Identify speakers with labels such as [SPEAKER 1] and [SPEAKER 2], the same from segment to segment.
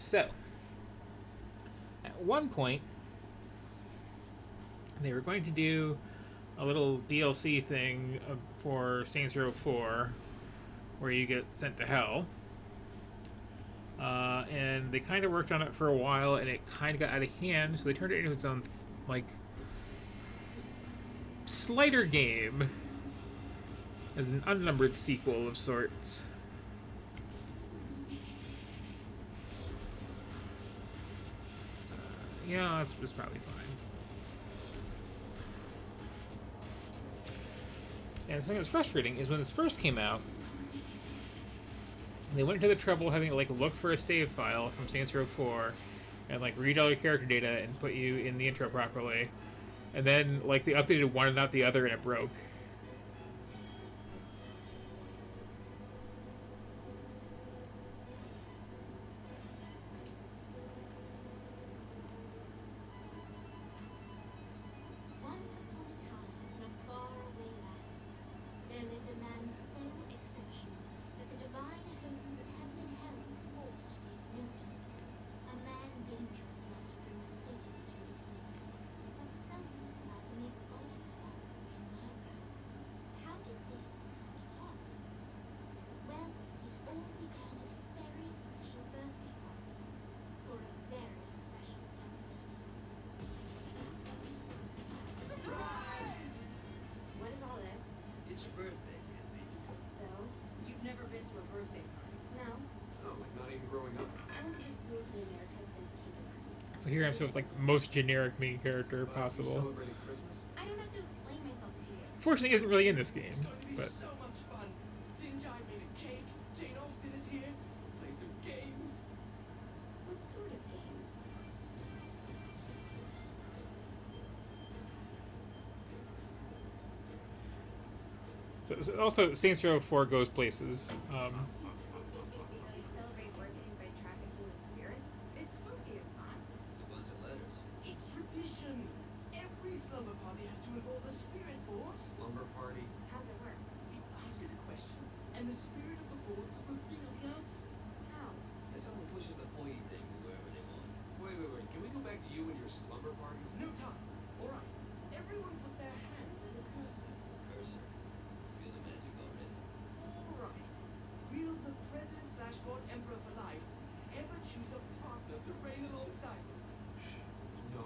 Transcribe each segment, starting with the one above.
[SPEAKER 1] So, at one point, they were going to do a little DLC thing for Saints Row 4, where you get sent to hell. And they kind of worked on it for a while, and it kind of got out of hand, so they turned it into its own, like, slider game as an unnumbered sequel of sorts. Yeah, it's probably fine. And something that's frustrating is when this first came out, they went to the trouble of having to like look for a save file from Saints Row 4 and like read all your character data and put you in the intro properly. And then like they updated one and not the other and it broke.
[SPEAKER 2] Once upon a time, in a faraway land, there lived a man so exceptional that the divine hosts of heaven and hell were forced to take note. A man dangerous enough to bring Satan to his knees, but selfless enough to make God himself raise an eyebrow. How did this come to pass? Well, it all began at a very special birthday party for a very special young lady.
[SPEAKER 3] Surprise!
[SPEAKER 4] What is all this?
[SPEAKER 3] It's your birthday, Kenzie.
[SPEAKER 4] So?
[SPEAKER 5] You've never been to a birthday party?
[SPEAKER 4] No.
[SPEAKER 3] Oh, like not even growing up?
[SPEAKER 4] I went to the school in America since kindergarten.
[SPEAKER 1] So here I'm sort of like the most generic main character
[SPEAKER 3] You
[SPEAKER 1] possible.
[SPEAKER 3] celebrating Christmas?
[SPEAKER 4] I don't have to explain myself to you.
[SPEAKER 1] Fortunately, isn't really in this game,
[SPEAKER 6] It's going to be
[SPEAKER 1] but
[SPEAKER 6] so much fun. Sinjai made a cake. Jane Austen is here. Play some games.
[SPEAKER 4] What sort of games?
[SPEAKER 1] so also Saints Row 4 goes places.
[SPEAKER 4] So you celebrate birthdays by trafficking with spirits?
[SPEAKER 5] It's spooky and fun.
[SPEAKER 3] It's a bunch of letters.
[SPEAKER 6] It's tradition. Every slumber party has to involve a spirit board.
[SPEAKER 3] Slumber party.
[SPEAKER 4] How's it work?
[SPEAKER 6] We ask it a question, and the spirit of the board will reveal the answer.
[SPEAKER 4] How?
[SPEAKER 3] And someone pushes the pointy thing to wherever they want. Wait. Can we go back to you and your slumber parties?
[SPEAKER 6] No time. All right. Everyone put their hands on the cursor.
[SPEAKER 3] Cursor. Feel the magic already.
[SPEAKER 6] All right. Will the president/god emperor for life ever choose a partner to reign alongside him?
[SPEAKER 3] No.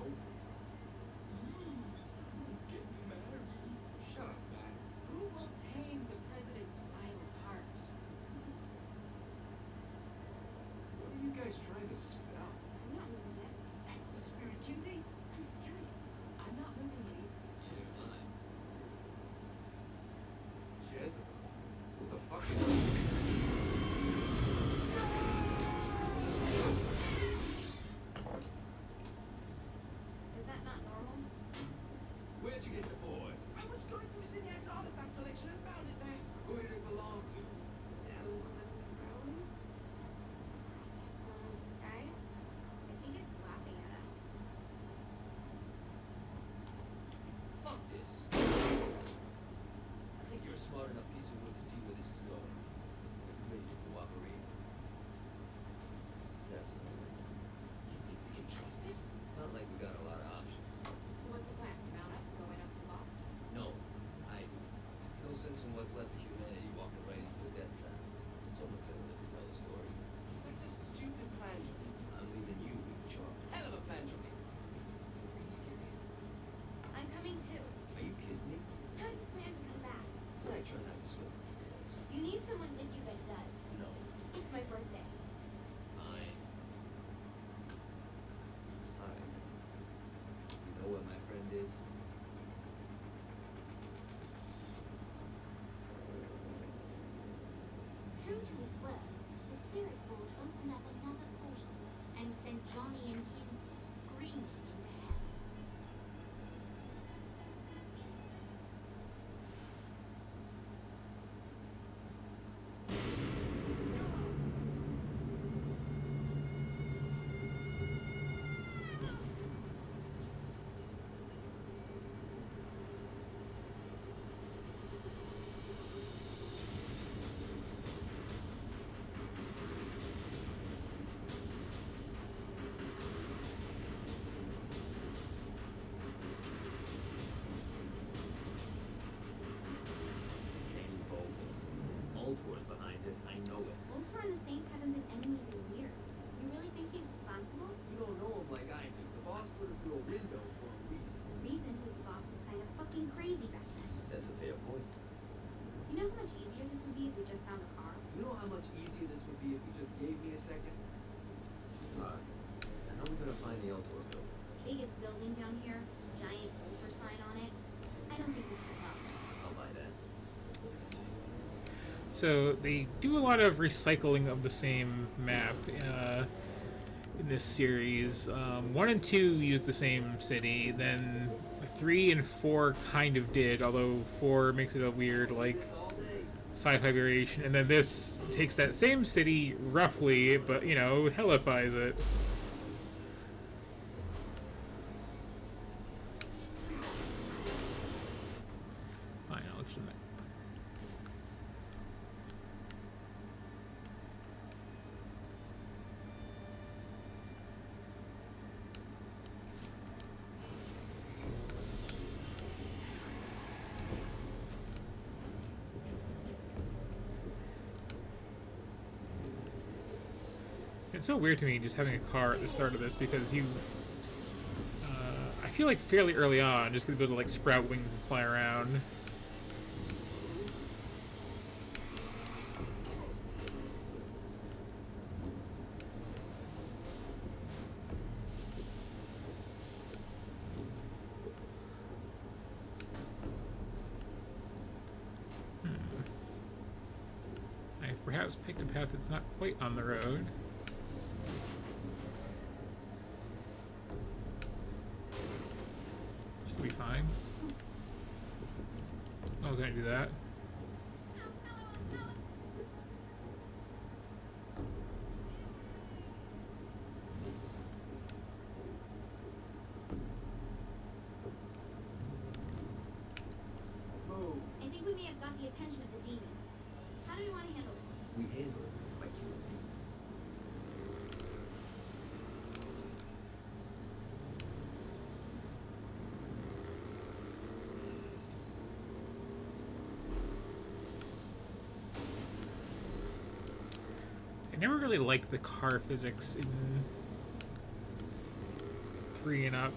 [SPEAKER 6] Someone's getting married.
[SPEAKER 3] Shut up, man.
[SPEAKER 5] Who will tame the president's wild heart?
[SPEAKER 3] What are you guys trying to spell?
[SPEAKER 4] I'm not moving it.
[SPEAKER 6] That's the spirit, Kinsey.
[SPEAKER 4] I'm serious.
[SPEAKER 5] I'm not moving it either.
[SPEAKER 3] Neither am I. Jezebel. What the fuck is
[SPEAKER 4] Is that not normal?
[SPEAKER 3] Where'd you get the board?
[SPEAKER 6] I was going through Zinya's artifact collection and found it there.
[SPEAKER 3] Who did it belong to?
[SPEAKER 6] Elston Crowley?
[SPEAKER 4] Guys, I think it's laughing at us.
[SPEAKER 3] Fuck this. I think you're a smart enough piece of wood to see where this is going. Are you ready to cooperate? That's no way.
[SPEAKER 6] You think we can trust it?
[SPEAKER 3] Not like we got a lot of options.
[SPEAKER 5] So what's the plan? Mount up and go right up to the boss?
[SPEAKER 3] No, I do. No sense in what's left of humanity walking right into a death trap. Someone's gonna live to tell the story.
[SPEAKER 6] That's a stupid plan, Johnny.
[SPEAKER 3] I'm leaving you in charge.
[SPEAKER 6] Hell of a plan, Johnny.
[SPEAKER 5] Are you serious?
[SPEAKER 4] I'm coming too.
[SPEAKER 3] Are you kidding me?
[SPEAKER 4] How do you plan to come back?
[SPEAKER 3] I try not to sweat the details.
[SPEAKER 4] You need someone with you that does.
[SPEAKER 3] No.
[SPEAKER 4] It's my birthday.
[SPEAKER 3] Fine. Alright, man. You know where my friend is?
[SPEAKER 2] True to its word, the spirit board opened up another portal and sent Johnny and Kinsey screaming into hell.
[SPEAKER 3] Ultor's behind this. I know it.
[SPEAKER 2] Ultor and the Saints haven't been enemies in years. You really think he's responsible?
[SPEAKER 6] You don't know him like I do. The boss put him through a window for a reason.
[SPEAKER 2] The reason was the boss was kind of fucking crazy back then.
[SPEAKER 3] That's a fair point.
[SPEAKER 2] You know how much easier this would be if we just found a car?
[SPEAKER 6] You know how much easier this would be if you just gave me a second?
[SPEAKER 3] Alright. And how are we gonna find the Ultor building?
[SPEAKER 2] Biggest building down here, giant Ultor sign on it. I don't think this is a problem.
[SPEAKER 3] I'll buy that.
[SPEAKER 1] So they do a lot of recycling of the same map in this series. 1 and 2 used the same city, then 3 and 4 kind of did, although 4 makes it a weird, like,
[SPEAKER 6] All day.
[SPEAKER 1] sci-fi variation, and then this takes that same city roughly, but, you know, hellifies it. Fine, I'll look at the map. It's so weird to me just having a car at the start of this because you, I feel like fairly early on, just gonna be able to like sprout wings and fly around. I've perhaps picked a path that's not quite on the road. Should be fine. I was gonna do that.
[SPEAKER 6] Move.
[SPEAKER 2] I think we may have got the attention of the demons. How do we want to handle it?
[SPEAKER 3] We handle it by killing demons.
[SPEAKER 1] I never really liked the car physics in 3 and up.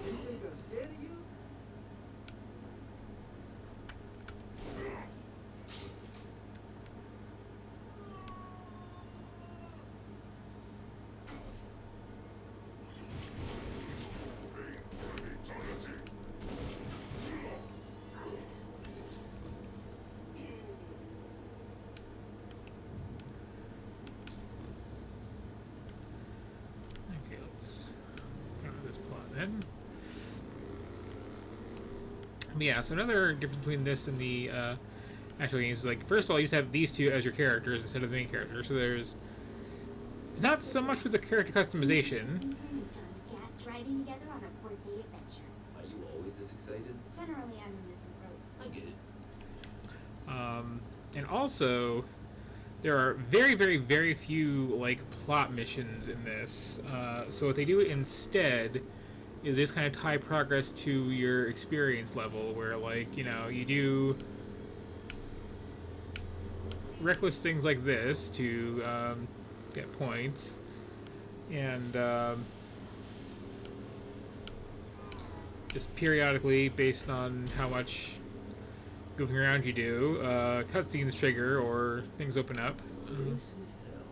[SPEAKER 6] You think I'm scared of you?
[SPEAKER 1] Okay, let's go to this plot then. But yeah, so another difference between this and the actual games is like, first of all, you just have these two as your characters instead of the main character. So there's not so much with the character customization.
[SPEAKER 2] Vincent and John Gat driving together on a birthday adventure.
[SPEAKER 3] Are you always this excited?
[SPEAKER 2] Generally, I'm a misanthrope.
[SPEAKER 3] I get it.
[SPEAKER 1] And also, there are very, very, very few like plot missions in this. So what they do instead is they just kind of tie progress to your experience level, where like, you know, you do reckless things like this to get points, and just periodically, based on how much goofing around you do, cutscenes trigger or things open up.
[SPEAKER 3] This is hell.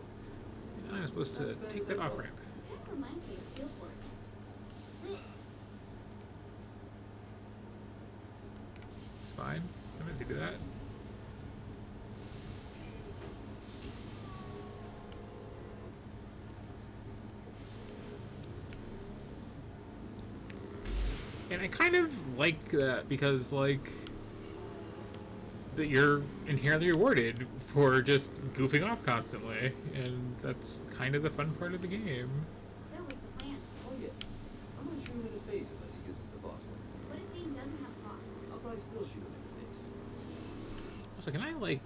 [SPEAKER 1] I'm supposed to take that off ramp.
[SPEAKER 2] Kind of reminds me of Steelport.
[SPEAKER 1] It's fine. I'm going to do that. And I kind of like that because, like, that you're inherently rewarded for just goofing off constantly, and that's kind of the fun part of the game.
[SPEAKER 2] So, what's the plan?
[SPEAKER 3] Oh yeah. I'm gonna shoot him in the face unless he gives us the boss one.
[SPEAKER 2] What if Dane doesn't have a boss?
[SPEAKER 3] I'll probably still shoot him in the face.
[SPEAKER 1] Also, can I like?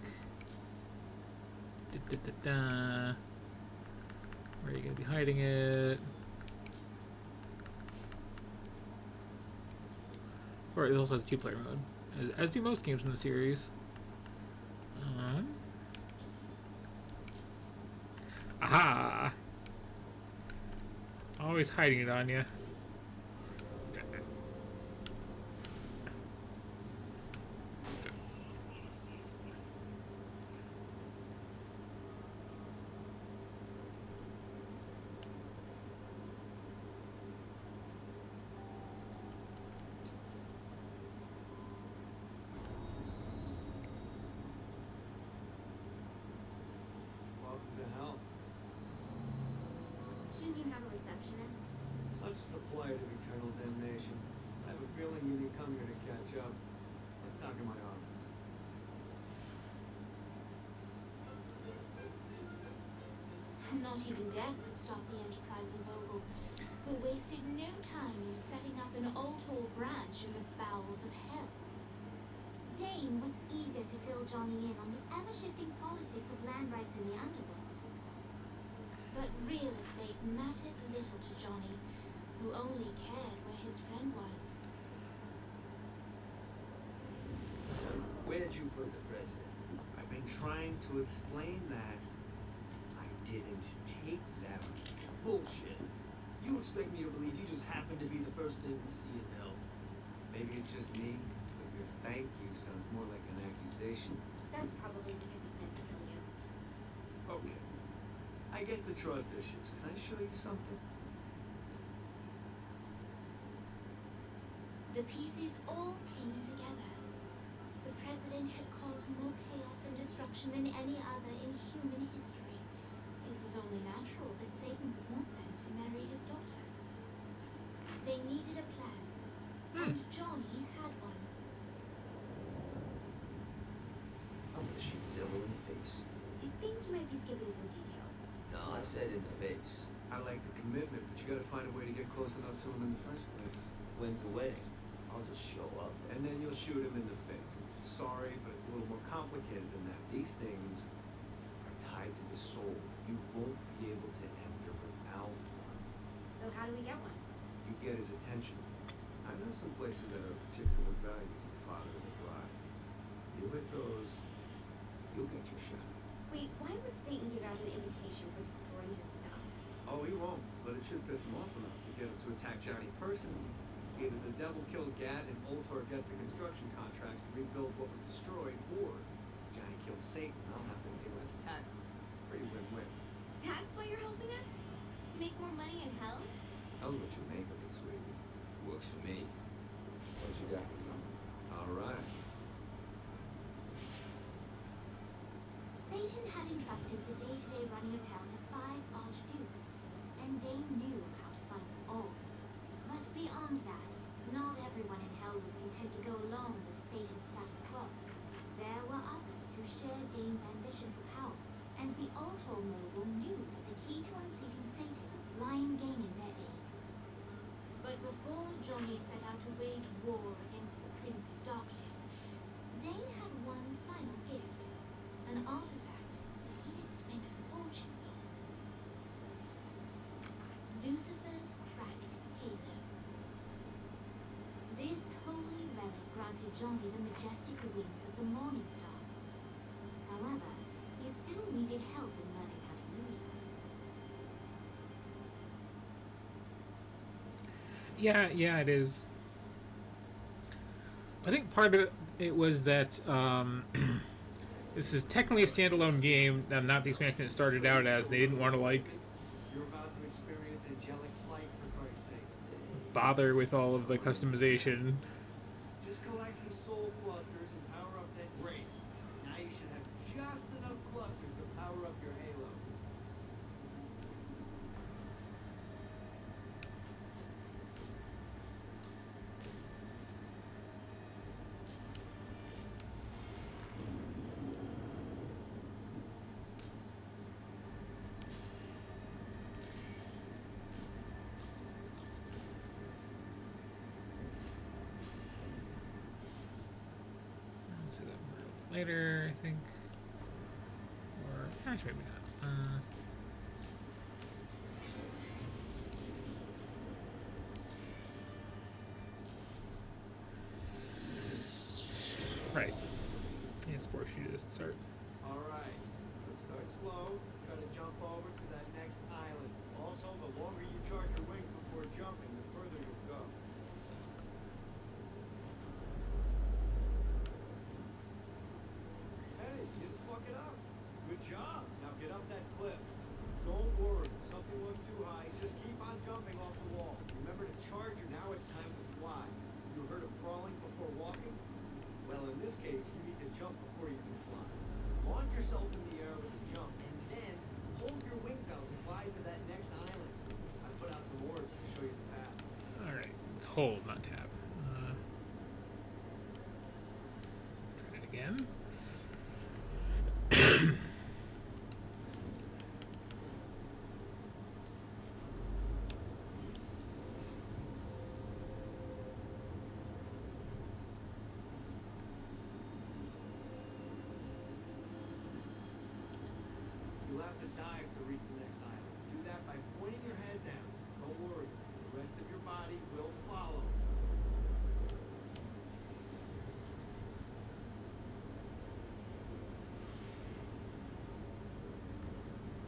[SPEAKER 1] Where are you gonna be hiding it? Or it also has a two-player mode, as do most games in the series. Aha! Always hiding it on you.
[SPEAKER 7] Welcome to hell.
[SPEAKER 4] Shouldn't you have a receptionist?
[SPEAKER 7] Such is the plight of eternal damnation. I have a feeling you didn't come here to catch up. Let's talk in my office.
[SPEAKER 2] Not even death could stop the enterprising Vogel, who wasted no time in setting up an Ultor branch in the bowels of hell. Dane was eager to fill Johnny in on the ever-shifting politics of land rights in the underworld. But real estate mattered little to Johnny, who only cared where his friend was.
[SPEAKER 3] Where'd you put the president?
[SPEAKER 7] I've been trying to explain that. I didn't take them.
[SPEAKER 3] Bullshit. You expect me to believe you just happened to be the first thing we see in hell?
[SPEAKER 7] Maybe it's just me, but your thank you sounds more like an accusation.
[SPEAKER 4] That's probably because he plans to kill you.
[SPEAKER 7] Okay. I get the trust issues. Can I show you something?
[SPEAKER 2] The pieces all came together. The president had caused more chaos and destruction than any other in human history. It was only natural that Satan would want them to marry his daughter. They needed a plan, and Johnny had one.
[SPEAKER 3] I'm gonna shoot the devil in the face.
[SPEAKER 4] I think you might be skipping some details.
[SPEAKER 3] No, I said in the face.
[SPEAKER 7] I like the commitment, but you gotta find a way to get close enough to him in the first place.
[SPEAKER 3] When's the wedding? I'll just show up.
[SPEAKER 7] And then you'll shoot him in the face. Sorry, but it's a little more complicated than that. These things are tied to the soul. You won't be able to enter without one.
[SPEAKER 4] So how do we get one?
[SPEAKER 7] You get his attention. I know some places that are of particular value to the father of the bride. You hit those, you'll get your shot.
[SPEAKER 4] Wait, why would Satan give out an invitation for destroying his stuff?
[SPEAKER 7] Oh, he won't, but it should piss him off enough to get him to attack Johnny personally. Either the devil kills Gat and Ultor gets the construction contracts to rebuild what was destroyed, or Johnny kills Satan and I'll have to pay less taxes. Pretty win-win.
[SPEAKER 4] That's why you're helping us? To make more money in hell?
[SPEAKER 7] How's what you make of it, sweetie?
[SPEAKER 3] Works for me. What you got?
[SPEAKER 7] All right.
[SPEAKER 2] Satan had entrusted the day-to-day running of hell to 5 archdukes, and Dane knew how to find them all. But beyond that, not everyone in hell was content to go along with Satan's status quo. There were others who shared Dane's ambition for power, and the Ultor mogul knew that the key to unseating Satan lay in gaining their aid. But before Johnny set out to wage war against the Prince of Darkness, Dane had one final gift, an artifact he had spent fortunes on. Lucifer's cracked halo. This holy relic granted Johnny the majestic wings of the morning star. However, he still needed help in learning how to use them.
[SPEAKER 1] Yeah, it is. I think part of it was that this is technically a standalone game, not the expansion it started out as. They didn't want to
[SPEAKER 7] You're about to experience angelic flight, for Christ's sake.
[SPEAKER 1] bother with all of the customization.
[SPEAKER 7] Just collect some soul clusters and power up that grate. Now you should have just enough clusters to power up your halo.
[SPEAKER 1] later, I think. Or actually, maybe not. Right. Yes, force you to start.
[SPEAKER 7] Alright, let's start slow. Try to jump over to that next island. Also, the longer you charge your wings before jumping, the further you'll go. Hey, you didn't fuck it up. Good job. Now get up that cliff. Don't worry, if something looks too high, just keep on jumping off the wall. Remember to charge her. Now it's time to fly. You heard of crawling before walking? Well, in this case, you need to jump before you can fly. Launch yourself in the air with a jump, and then hold your wings out and fly to that next island. I put out some words to show you the path.
[SPEAKER 1] Alright, it's hold, not tab. Try it again.
[SPEAKER 7] You'll have to dive to reach the next island. Do that by pointing your head down. Don't worry, the rest of your body will follow.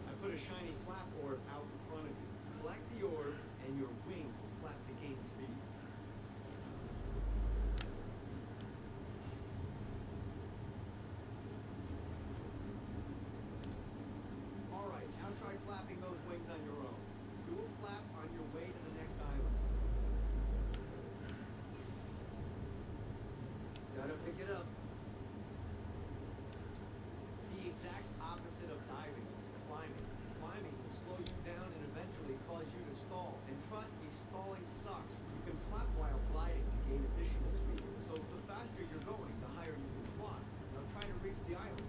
[SPEAKER 7] I put a shiny flap orb out in front of you. Collect the orb, and your wings will flap to gain speed. Alright, now try flapping those wings on your own. Do a flap on your way to the next island.
[SPEAKER 3] Gotta pick it up.
[SPEAKER 7] The exact opposite of diving is climbing. Climbing will slow you down and eventually cause you to stall. And trust me, stalling sucks. You can flap while gliding to gain additional speed. So the faster you're going, the higher you can fly. Now try to reach the island.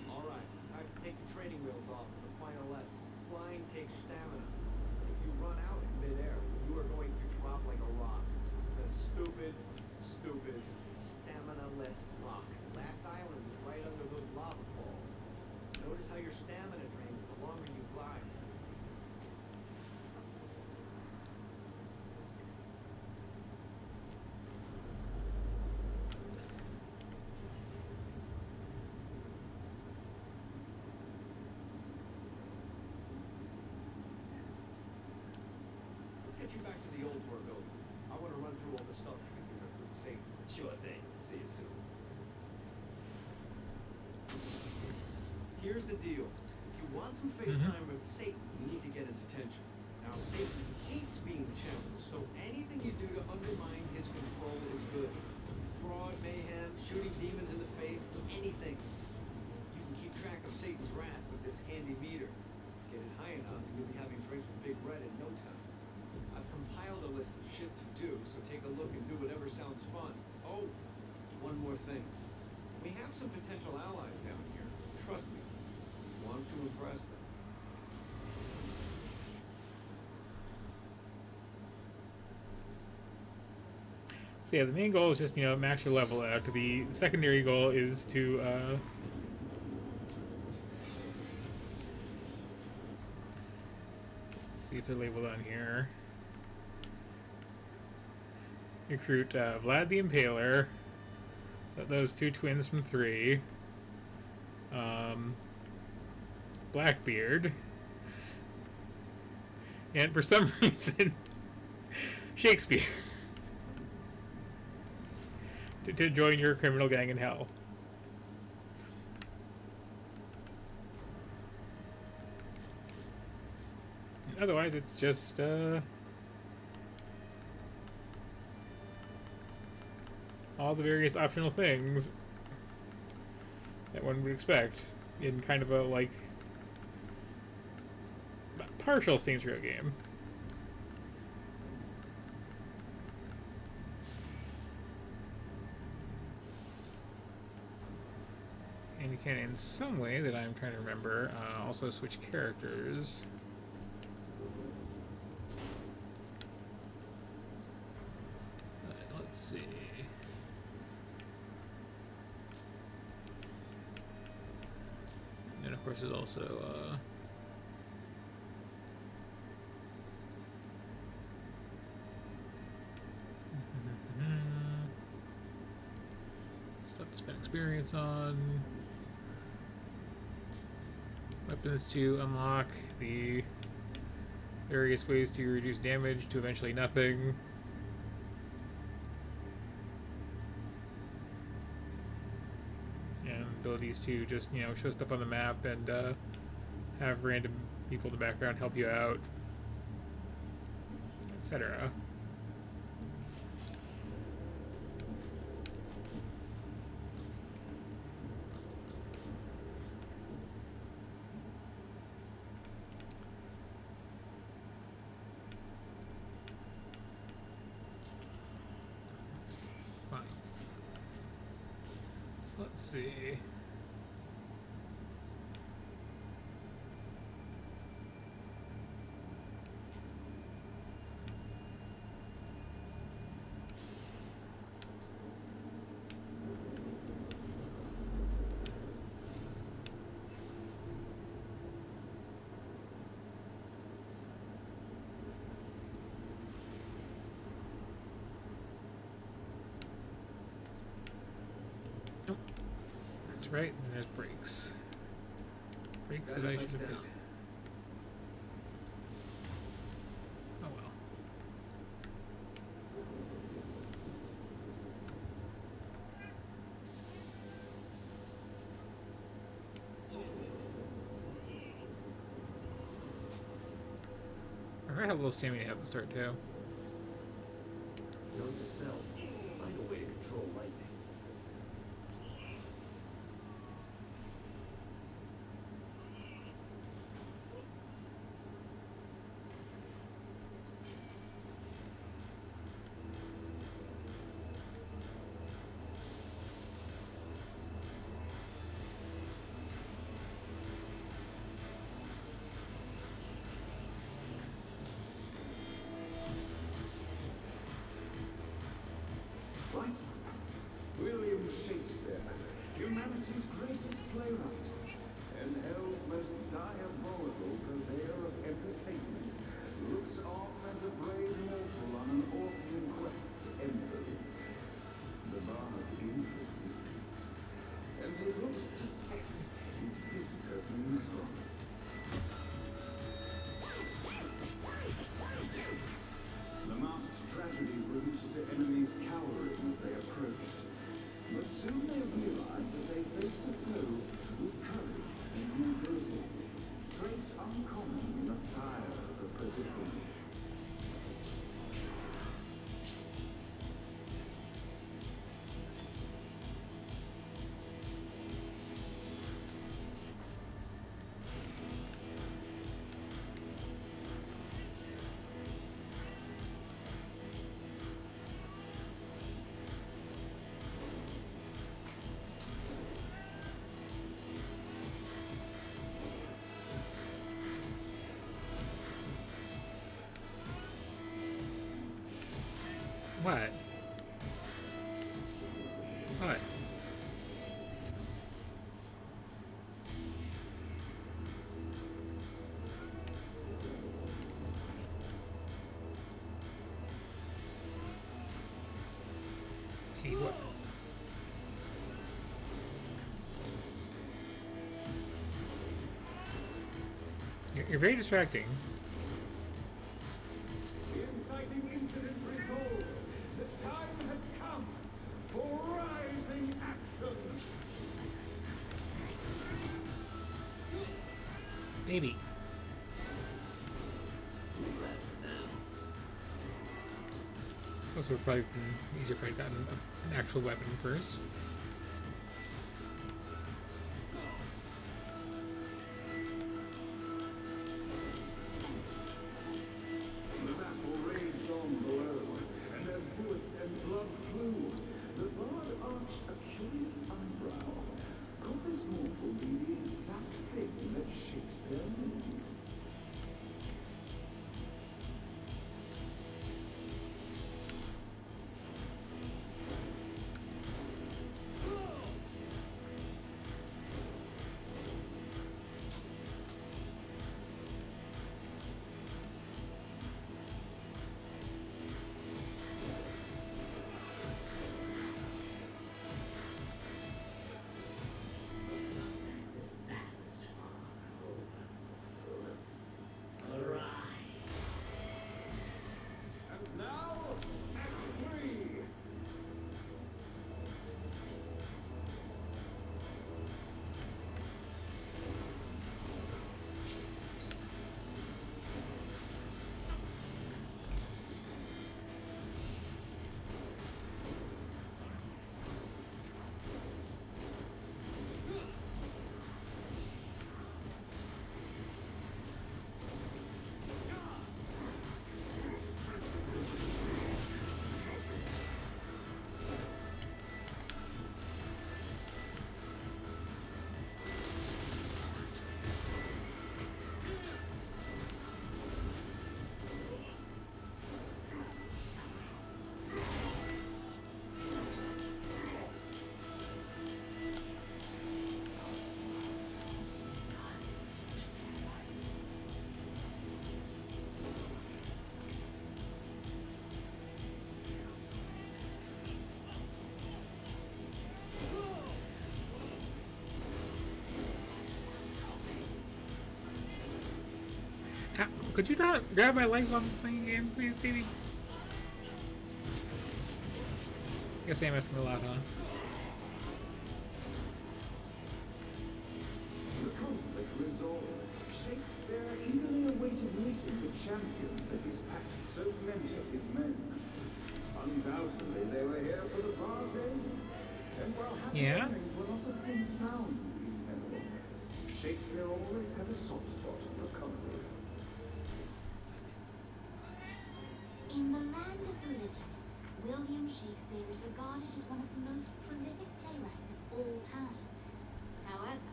[SPEAKER 7] Alright, time to take the training wheels off for the final lesson. Flying takes stamina. If you run out in midair, you are going to drop like a rock. The stupid, stamina-less rock. Last island is right under those lava falls. Notice how your stamina drains the longer you glide. Let's get you back to the old tour building. I want to run through all the stuff you can do with Satan.
[SPEAKER 3] Sure thing. See you soon.
[SPEAKER 7] Here's the deal. If you want some face time with Satan, you need to get his attention. Now, Satan hates being challenged, so anything you do to undermine his control is good. Fraud, mayhem, shooting demons in the face, anything. You can keep track of Satan's wrath with this handy meter. Get it high enough, and you'll be having drinks with Big Red in no time. I've compiled a list of shit to do, so take a look and do whatever sounds fun. Oh, one more thing. We have some potential allies down here. Trust me. Want to impress them.
[SPEAKER 1] So yeah, the main goal is just, max your level out. The secondary goal is to see if they're labeled on here. Recruit Vlad the Impaler. Those two twins from 3. Blackbeard. And for some reason, Shakespeare. to join your criminal gang in hell. And otherwise, it's just all the various optional things that one would expect in kind of a, like, partial Saints Row game. And you can, in some way that I'm trying to remember, also switch characters. Let's see. And then of course there's also stuff to spend experience on. Weapons to unlock, the various ways to reduce damage to eventually nothing. And abilities to just, you know, show stuff on the map and have random people in the background help you out, etc. Fine. Let's see. Nope. That's right, and there's brakes. Brakes that I should have hit. Oh well. I had a little stamina at the start too.
[SPEAKER 3] Note to self, find a way to control lightning.
[SPEAKER 8] Right. William Shakespeare, humanity's greatest playwright, and hell's most diabolical purveyor of entertainment, looks on as a brave mortal on an Orphean quest enters. The bard's interest is piqued, and he looks to test his visitor's mettle. The masked tragedies were used to enemies cowering as they approached, but soon they realized that they faced a foe with courage and nobility, traits uncommon in the fires of perdition.
[SPEAKER 1] What? What? Hey, what? You're very distracting.
[SPEAKER 8] The inciting incident resolved. The time has come for rising action.
[SPEAKER 1] Baby. This would probably been easier if I'd gotten an actual weapon first.
[SPEAKER 8] The battle raged on below, and as bullets and blood flew, the bard arched a curious eyebrow. Could this mortal be the exact thing that Shakespeare needed?
[SPEAKER 1] Could you not grab my legs while I'm playing a game, please, baby? Guess I'm asking a lot, huh?
[SPEAKER 8] The conflict resolved, Shakespeare eagerly awaited meeting the champion that dispatched so many of his men. Undoubtedly, they were here for the Bard's end. And while happy
[SPEAKER 1] Yeah?
[SPEAKER 8] endings were not a thing found in Menelon, Shakespeare always had a soft spot for comedies.
[SPEAKER 2] In the land of the living, William Shakespeare is regarded as one of the most prolific playwrights of all time. However,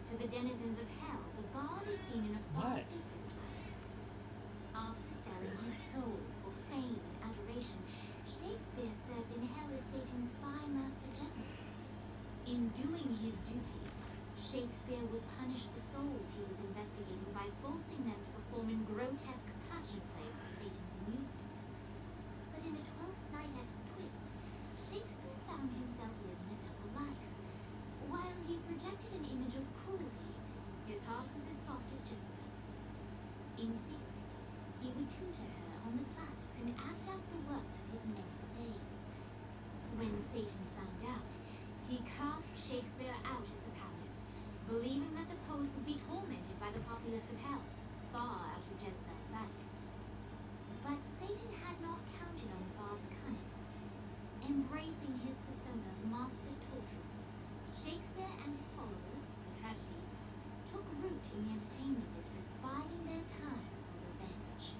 [SPEAKER 2] to the denizens of hell, the bard is seen in a far
[SPEAKER 1] What?
[SPEAKER 2] different light. After selling his soul for fame and adoration, Shakespeare served in hell as Satan's spy master general. In doing his duty, Shakespeare would punish the souls he was investigating by forcing them to perform in grotesque passion plays for Satan's amusement. But in a Twelfth Night-esque twist, Shakespeare found himself living a double life. While he projected an image of cruelty, his heart was as soft as Jezebel's. In secret, he would tutor her on the classics and act out the works of his mortal days. When Satan found out, he cast Shakespeare out of the palace, believing that the poet would be tormented by the populace of hell, far out of Jezebel's sight. But Satan had not counted on the bard's cunning. Embracing his persona of master torturer, Shakespeare and his followers, the tragedies, took root in the entertainment district, biding their time for revenge.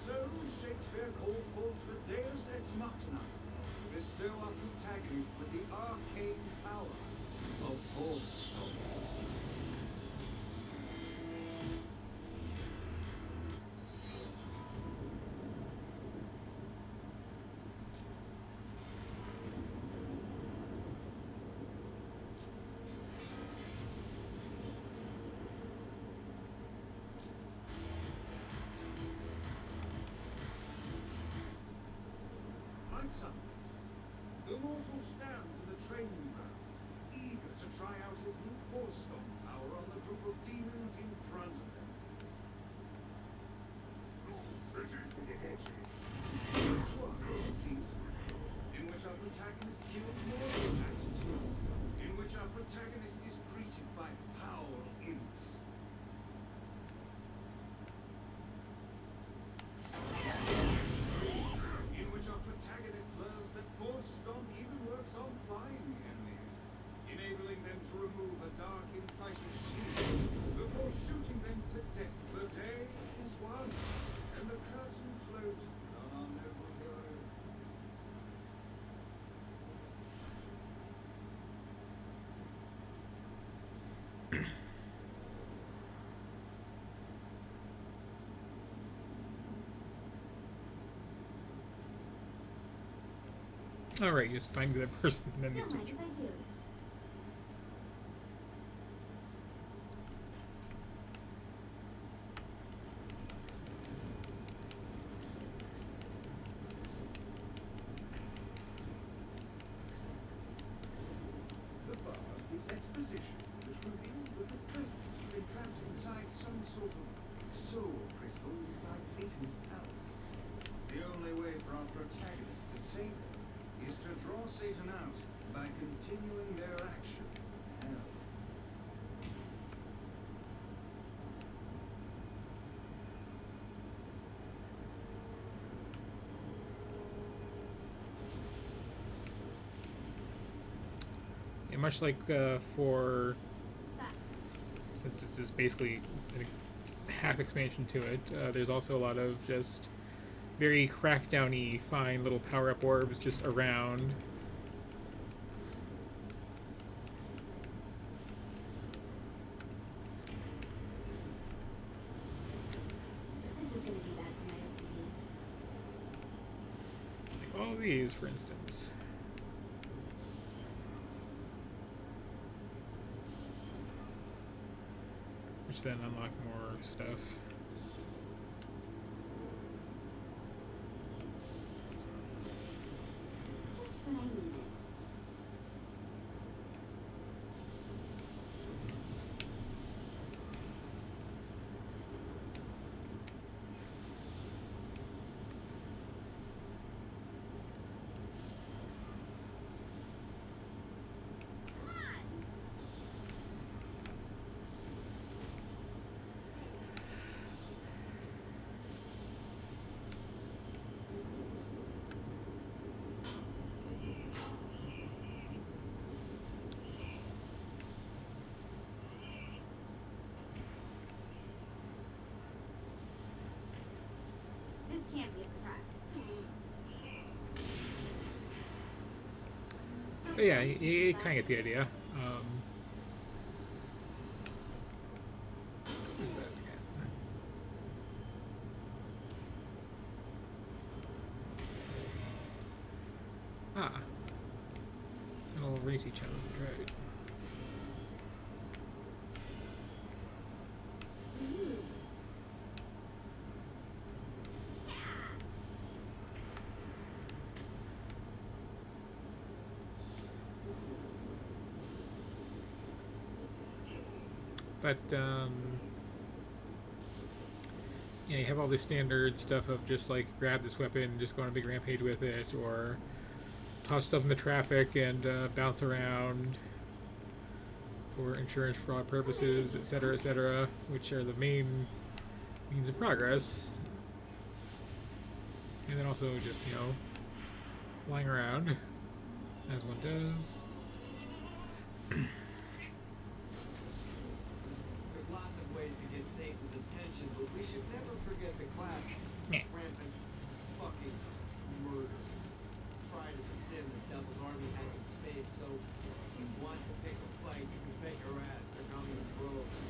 [SPEAKER 8] So Shakespeare called forth the Deus ex machina, bestow our protagonist with the arcane power of force. Right, son. The mortal stands in the training grounds, eager to try out his new force stone power on the group of demons in front of him.
[SPEAKER 9] Ready for the marching.
[SPEAKER 8] Act one seems to be, in which our protagonist kills more than Act two, in which our protagonist is greeted by foul imps. In which our protagonist learns that Force Stomp even works on flying enemies, enabling them to remove a dark insider's shield before shooting them to death. The day is won, and the curtain closes on our noble hero.
[SPEAKER 1] Alright, you just find the other person and then you
[SPEAKER 4] Don't mind
[SPEAKER 1] switch.
[SPEAKER 4] if I do.
[SPEAKER 8] The bard gives exposition, which reveals that the president has been trapped inside some sort of soul crystal inside Satan's palace. The only way for our protagonist to save him is to draw Satan out by continuing their actions in hell.
[SPEAKER 1] Yeah, much like for, since this is basically a half expansion to it, there's also a lot of just very crackdowny, fine little power-up orbs just around.
[SPEAKER 4] This is gonna be bad for my OCD.
[SPEAKER 1] Like all of these, for instance. Which then unlock more stuff.
[SPEAKER 4] Just what I needed.
[SPEAKER 1] But yeah, you kind of get the idea. What's that again? Ah, a little racy challenge, right? But yeah, you have all this standard stuff of just like grab this weapon and just go on a big rampage with it, or toss stuff in the traffic and bounce around for insurance fraud purposes, etc., which are the main means of progress. And then also just, flying around, as one does.
[SPEAKER 7] There's lots of ways to get Satan's attention, but we should never forget the classic
[SPEAKER 1] Yeah.
[SPEAKER 7] rampant fucking murder. Pride is a sin the devil's army has in spades, so if you want to pick a fight, you can bet your ass they're coming in droves.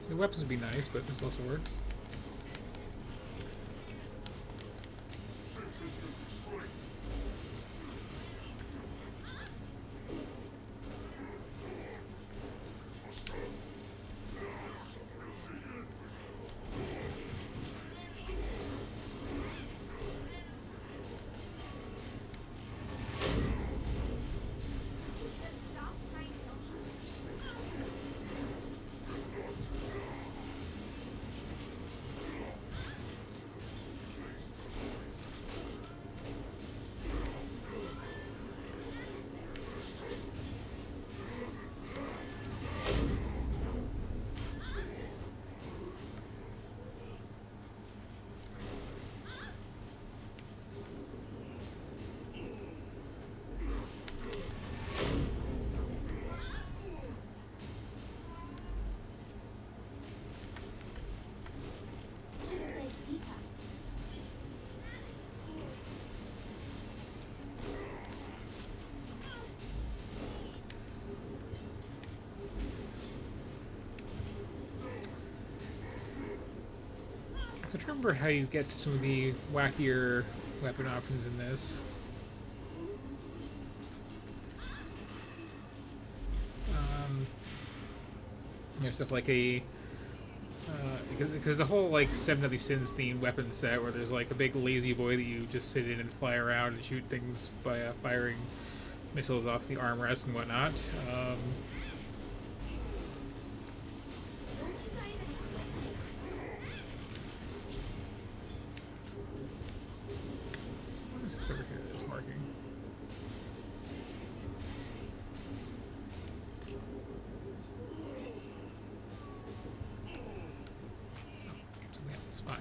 [SPEAKER 1] The weapons would be nice, but this also works.
[SPEAKER 4] Stop trying to kill me.
[SPEAKER 2] Should have said teacup.
[SPEAKER 1] So try to remember how you get to some of the wackier weapon options in this. Stuff like because the whole like Seven Deadly Sins themed weapon set, where there's like a big lazy boy that you just sit in and fly around and shoot things by firing missiles off the armrest and whatnot. What is this over here that's marking? Yeah, it's fine.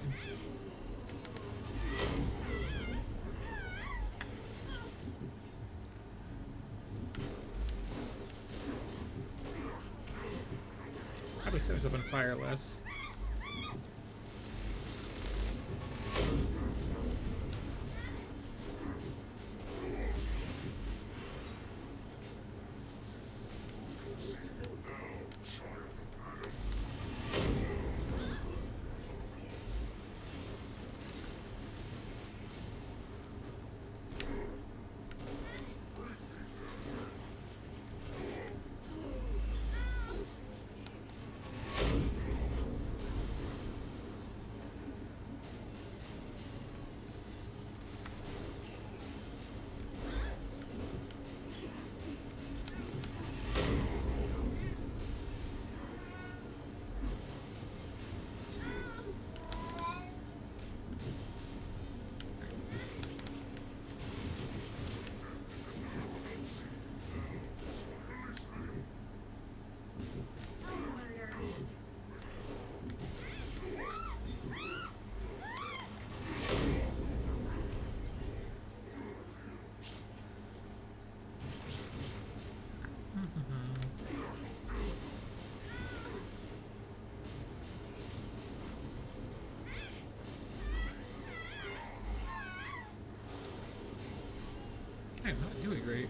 [SPEAKER 1] Probably set us up on fire less. great.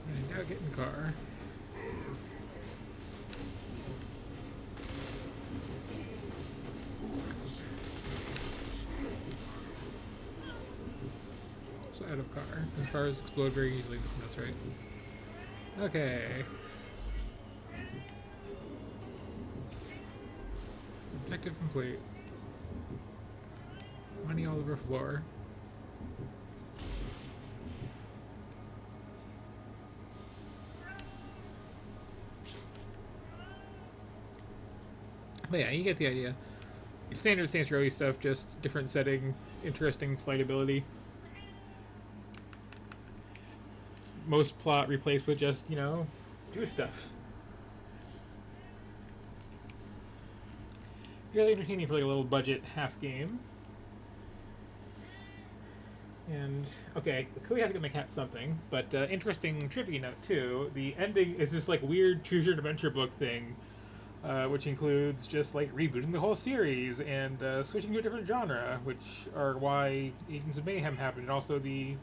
[SPEAKER 1] And now get in the car. So out of car. These cars explode very easily. That's right. Okay. Objective complete. Money all over floor. But yeah, you get the idea. Standard Saints Row stuff, just different setting, interesting flight ability. Most plot replaced with just, you know, do stuff. Really entertaining for like a little budget half game. And, okay, clearly I have to get my cat something, but interesting trivia note too. The ending is this like weird choose your adventure book thing, which includes just like rebooting the whole series and switching to a different genre, which are why Agents of Mayhem happened, and also the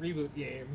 [SPEAKER 1] reboot game.